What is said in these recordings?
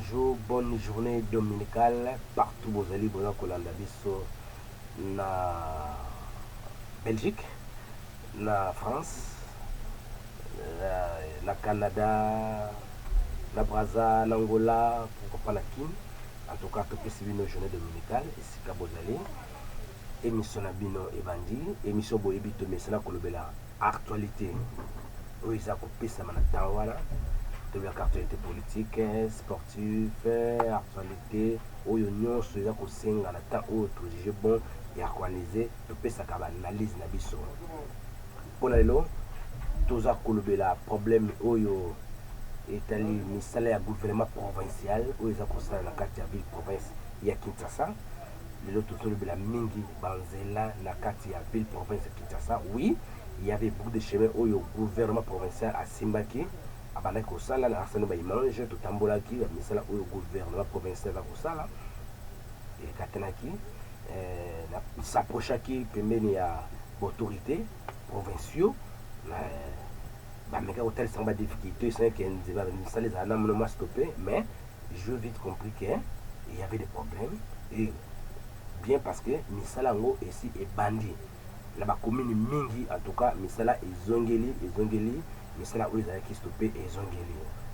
bonjour, bonne journée dominicale partout vos alliés, bonjour Kolanda Bisso, na Belgique, na France, na Canada, na Brazza, na Angola, pourquoi pas la Kin. En tout cas, tout ce nos journée dominicale, ici Kabozali, émission Nabino et Bandi, émission Boyebito, mais c'est là qu'on le actualité. Oui, ça coupé ça maintenant, de la actualité politique, sportive, actualité, où l'union se fait qu'on s'en à la temps où tout bon et actualisé, tout peut ça analyse na biso. Pour l'élo, tout ça qu'on problème où est allé misala ya gouvernement provincial où ils ont construit la carte de ville province ya Kinshasa. Le tout le mingi banzela la carte ya ville province ya Kinshasa. Oui, il y avait beaucoup de chemins où le gouvernement provincial a Simbaki. Abana kosala na arsene ba image to tambolaki misala où le gouvernement provincial va kosala et katenaki na s'approchaki pembeni ya autorité provinciaux bah mais quand tel semble difficulté c'est que ça les a normalement stoppé mais je vite compris que il y avait des problèmes et bien parce que misala ngo ici est bandit la ba commune mingi en tout cas misala ezongeli misala où ils avaient stoppé ezongeli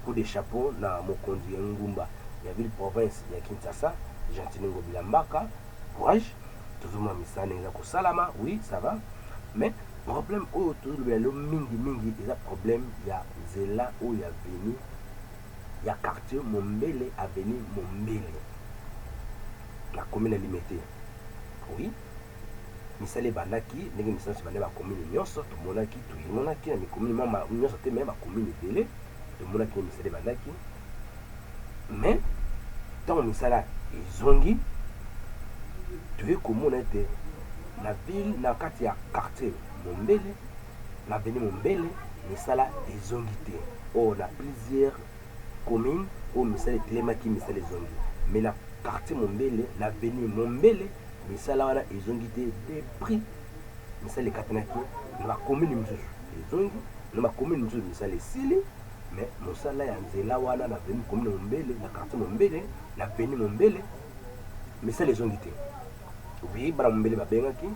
coup de chapeau na mokonzi ya ngumba ya ville province ya Kinshasa Gentil Bilambaka courage tout le monde misala neza ko salama oui ça va mais problème autour de le mingi il y a problème il y a zela où il y a venu il y a quartier Mombele avenue Mombele la commune limitée oui misale bandaki ndenge misala bande ba commune nyonso to monaki to monaki na commune mama nyonso te même ba commune délai to monaki misale bandaki mais tant misala ezongi tu veux komona te la ville na kati ya quartier Mombele l'avenue Mombele misala ezongi te on a plusieurs communes où misala telemaki misala ezongi mais la quartier Mombele l'avenue Mombele misala wana ezongi te des prix misala katanaki na commune misusu ezongi na commune misusu misala esili mais mosala ya nzela wana na avenue commune Mombele na quartier Mombele na avenue Mombele misala ezongi te oui bana Mombele babengaki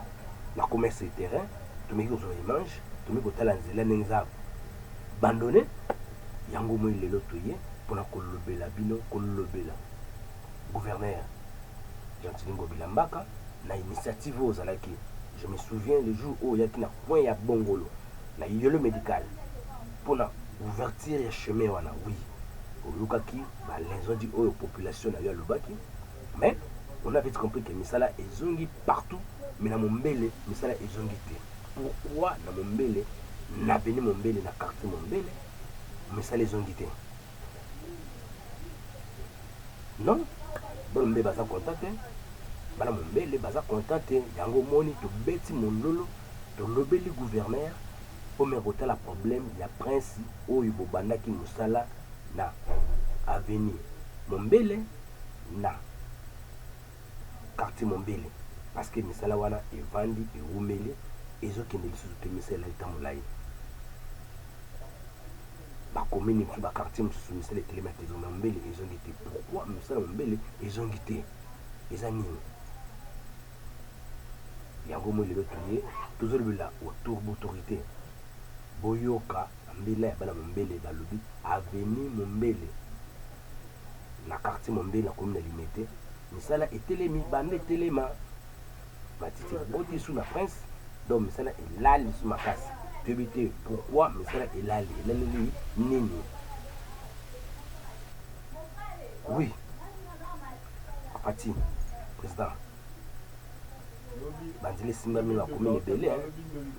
la commerce terrain tomeki kozwa image tomeki kotala nzela ndenge eza bandone yango moi lelo toye mpona kolobela bino kolobela gouverneur Gentil Bilambaka na initiative ozalaki je me souviens le jour où yaki na point ya bongolo na yolo médical mpona ouverture ya chemin wana oui olukaki balenzo di oyo population na yo alobaki mais on avait compris que misala ezongi partout mais na Mombele misala ezongi te pourquoi na Mombele na avenue Mombele na quartier Mombele misala ezongi te non bon Mombele baza contacté bana Mombele baza contacté yango moni to beti mondolo to lobeli gouverneur o me la problème ya prince oyo bobandaki musala na avenue Mombele na quartier Mombele parce que misala wana evandi eumeli ezokende lisusu te misala etambolai bacommune misusu baquartier misusu misala etelemaki ezongi Mombele ezongi te pourquoi misala Mombele ezongi te eza nini yango moi lelo toye tozolobela autour d'autorité boyoka mbela ya bana Mombele balobi avenue Mombele na quartier Mombele na commune limité misala etelemi bande etelema batiti boti sous la prince donc misala elali sous makasi toyebi te pourquoi misala elali nini oui Fati président banzela esimbami na commune ebele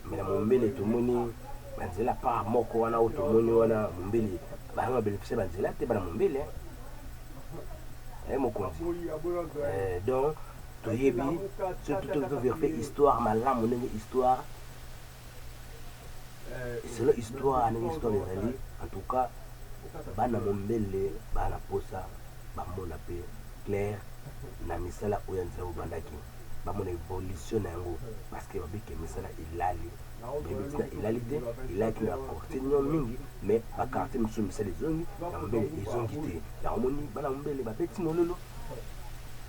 mais na Mombele tomoni banzela pa moko wana oyo tomoni wana Mombele banga bénéficie banzela te bana Mombele mokonzi donc toyebi surtout vérifier histoire malamu ndenge histoire selon histoire ndenge histoire ezali en tout cas bana Mombele bana posa bamona pe clair na misala oyo nzela obandaki bamona évolution na yango parce que babike misala elali bebetina elali te elaki na quartier nyo mingi mais bakartier mosusu misala ezongi ya mbele ezongi te yango moni bana mbele babeti mololo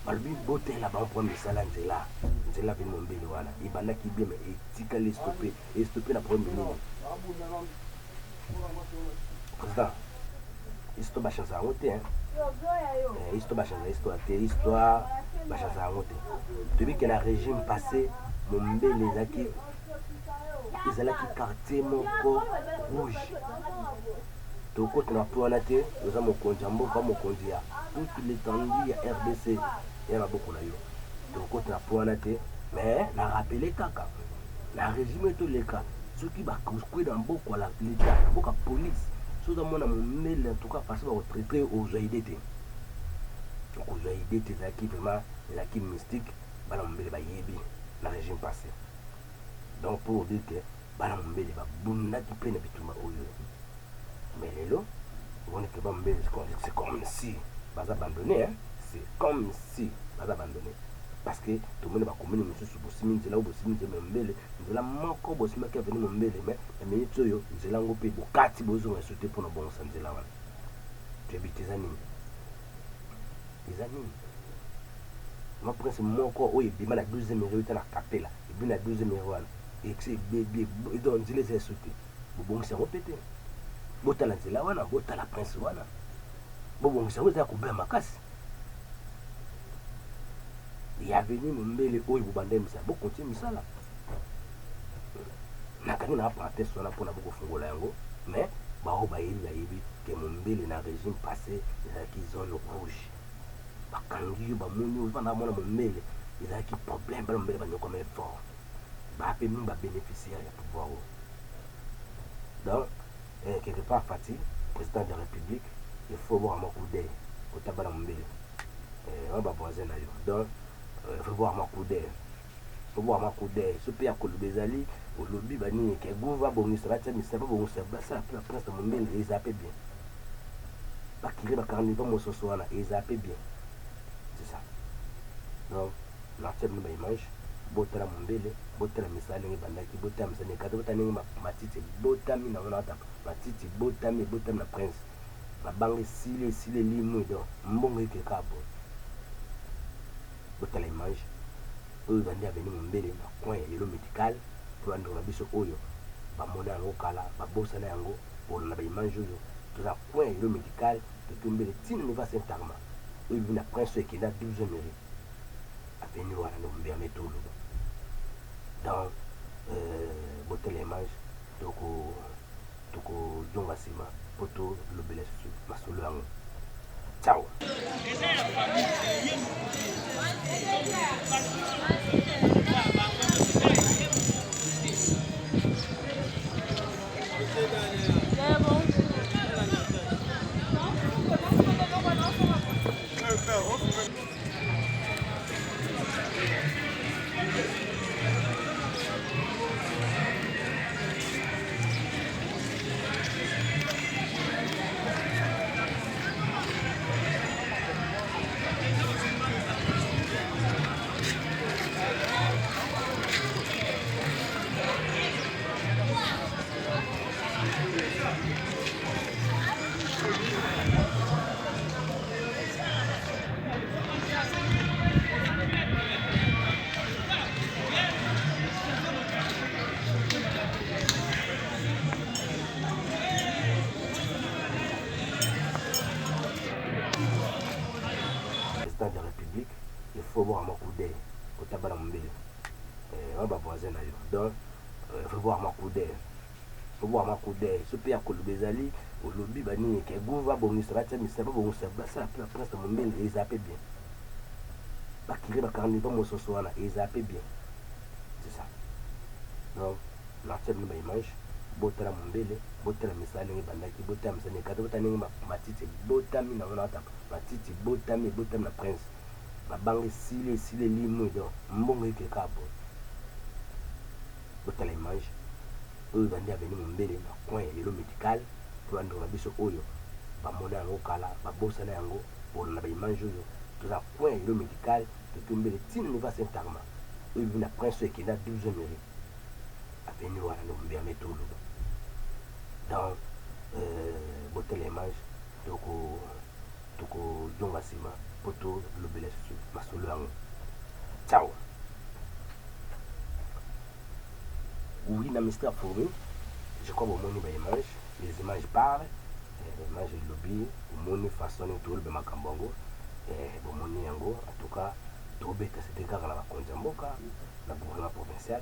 balobi botela bango mpo misala nzela veni mombele wana ebandaki bien mais etikali estope na problème nini président histoire bachange yango te histoire bachange histoire te histoire bachange yango te toyebi ke na régime passé mombele ezalaki quartier moko rouge tokota na po wana te oza mokonzi ya mboka mokonzi ya toute l'étendue ya RDC ya maboko na yo tokota na po wana te mais na rappele kaka na régime etoleka soki bakokwe na mboka la leta na mboka police so ozamona momele en tout cas parce bakotraite ozwa ide te okozwa ide te ezalaki vraiment ezalaki mystique bana mombele bayebi na régime passé donc pour dire que bana mombele babundaki mpe na bituma oyo mais lelo on que mombele c'est comme si baza abandonné c'est comme si baza abandonné parce que tomoni bakomini mosusu bosimi nzela oyo bosimi nzela mombele nzela moko bosimaki aveni mombele mais na minute oyo nzela yango mpe bokati bozonga eso te mpona bongosa nzela wana toyebi te eza nini ma prince moko oyo ebima na 12e euro eza na kapela ebi na 12e euro wana donc nzela eza eso te bobongisa yango mpe te botala nzela wana botala prince wana bobongisa yango eza ya kobela makasi ya veni mombele oyo bobanda misala bokontie misala nakangi na apprentese wana mpona bokofungola yango mais bao bayebi ke mombele na régime passé ezalaki zone rouge bakangi yo bamoni oyo vanda mona mombele ezalaki problème bana mombele banyokwamele fort bape mingi babénéficiaire ya pouvoir oyo donc quelque part Fati président de la République il faut voir makude kotaba na mombele on ba voisin na yo donc il faut voir makude so pe ya koloba ezali olobi banini ke gouva bongisa batia misala bongisa basala mpe baprince na mombele eza pe bien bakiri bakarniva mosusu wana eza pe bien c'est ça donc natia bino baimage botala mombele botala misala ndenge ebandaki botala misala ekata botala ndenge matiti botami na wana ata matiti botami na prince mabanga esile limwe donc mbongo ekeka bo botala image oyo bandi aveni mombele na coin ya lelo médical mpo bandeko na biso oyo bamona yango kala babosana yango bolona baimage oyo toza coin ya lelo médical toki mombele ntina neva saint arma oyo bibi na prince oyo ekenda 12e mairie aveni wana na mombele ame toloba donc botala image tokozonga nsima mpo tolobela masolo yango ciao. De la République, il faut voir makude kotaba na mombele on ba voisin na yo donc il faut voir makude so pe ya koloba ezali olobi banini ke gouva bongisa batia misala bongisa basala mpe baprince na mombele eza pe bien bakiri bakarniva mosusu wana eza pe bien c'est ça donc natia bino baimage botala mombele botala misala ndenge ebandaki botala misala ekata botala ndenge matiti botami na wana ata matiti botami na prince mabanga esile limwe donc mbongo ekeka bo botala image oyo bandi aveni mombele na coin ya lelo médical mpo bandeko na biso oyo bamona yango kala babosana yango bolona baimage oyo toza coin ya lelo médical toki mombele ntina neva saint arma oyo bibi na prince oyo ekenda 12e mairie venir wana ndombe ya metulu donc botel image toko jonga sima poto lobela susu masolo yango ciao. Oui, na mystère fourmi, je crois que les images parlent, les images de lobby, mon façon de tout le macambongo, mon yango, en tout cas, tout bête, c'était car la Konjamboka, la gouvernement provincial,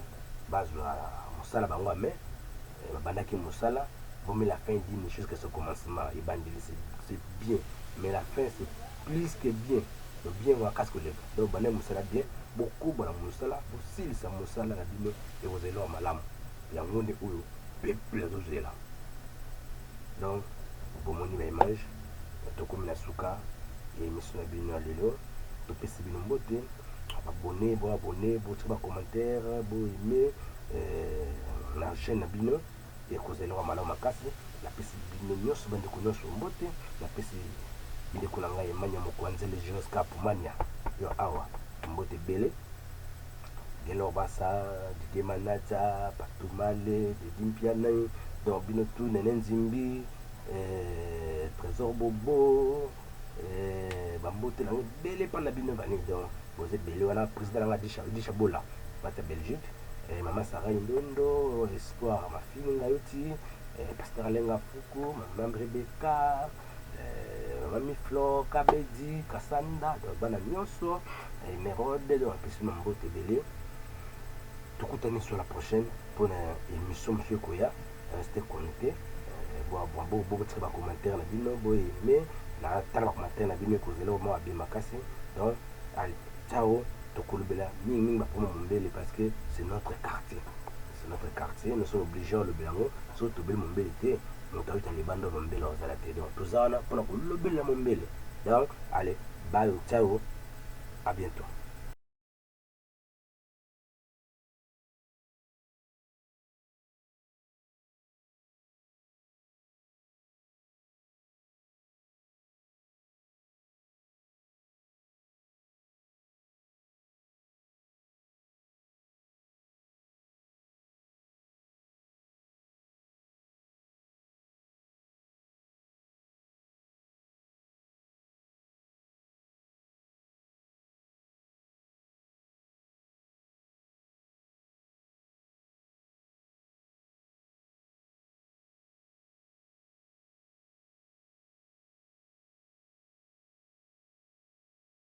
base la Moussala Bango, mais Bandaki Moussala, vous mettez la fin d'une chose que ce commencement, et bandit, c'est bien, mais la fin c'est plus que bien, le bien on va casque le donc Bandé Moussala bien, beaucoup de Moussala, aussi ça Moussala la bino, et vous allez à malam. Yango nde oyo peuple azozela donc bomoni baimage tokomi na suka ya émission na bino ya lelo topesi bino mbote abone botika bacommentaire boaime na chaîne na bino ekozelewa malamu makasi napesi bino nyonso bandeko nyonso mbote napesi ndeko na ngai emanya mokonzele Josca Pumania yo awa mbote ebele Gelo Bassa, Didi Manaja, Patumale, Didi Mpianai, donc Binotou, Nenen Zimbi, Trésor Bobo, Bambote, Bele Panabino Vani, donc vous êtes belé, voilà, président de Dichabola, Mata Belgique, Maman Sarah Indondo, Espoir, ma fille Ngayoti, Pasteur Alenga Foukou, Maman Rebecca, Mami Flo, Kabedi, Kassanda, donc Bana Nyonso, Merode, donc Pessi Mambote Belé. Tukutane sur la prochaine pour une émission Monsieur Koya. Restez connectés. Beaucoup de commentaires na bino boy mais na tala commentaire na bino ko zelo mo abi makasi. Donc allez ciao tokolobela mingi ba pour Mombele parce que c'est notre quartier. C'est notre quartier, nous sommes obligés le belango surtout bel Mombele té. Donc tu as les bandes Mombele aux ala té. Donc tout ça on a pour le bel Mombele. Donc allez bye ciao à bientôt.